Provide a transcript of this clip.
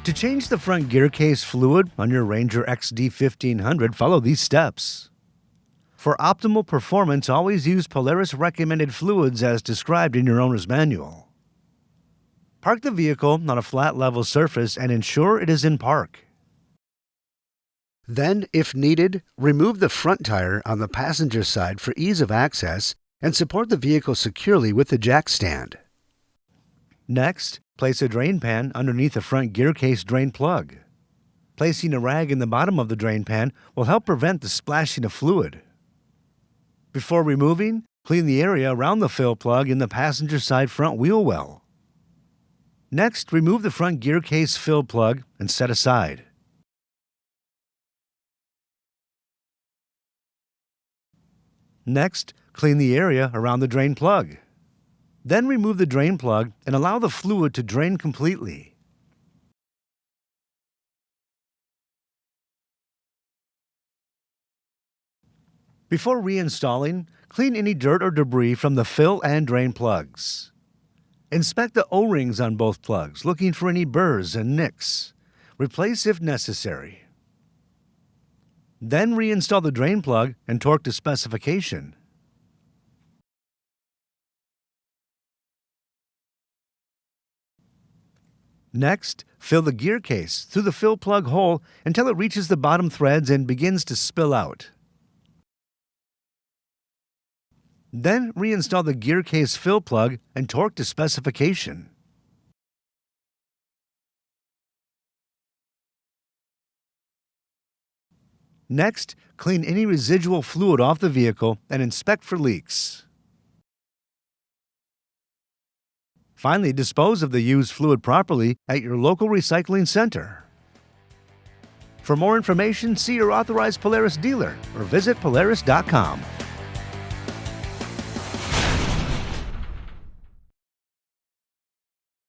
To change the front Gearcase fluid on your Ranger XD 1500, follow these steps. For optimal performance, always use Polaris recommended fluids as described in your owner's manual. Park the vehicle on a flat level surface and ensure it is in park. Then, if needed, remove the front tire on the passenger side for ease of access and support the vehicle securely with the jack stand. Next, place a drain pan underneath the front Gearcase drain plug. Placing a rag in the bottom of the drain pan will help prevent the splashing of fluid. Before removing, clean the area around the fill plug in the passenger side front wheel well. Next, remove the front Gearcase fill plug and set aside. Next, clean the area around the drain plug. Then remove the drain plug and allow the fluid to drain completely. Before reinstalling, clean any dirt or debris from the fill and drain plugs. Inspect the O-rings on both plugs, looking for any burrs and nicks. Replace if necessary. Then reinstall the drain plug and torque to specification. Next, fill the Gearcase through the fill plug hole until it reaches the bottom threads and begins to spill out. Then reinstall the Gearcase fill plug and torque to specification. Next, clean any residual fluid off the vehicle and inspect for leaks. Finally, dispose of the used fluid properly at your local recycling center. For more information, see your authorized Polaris dealer or visit Polaris.com.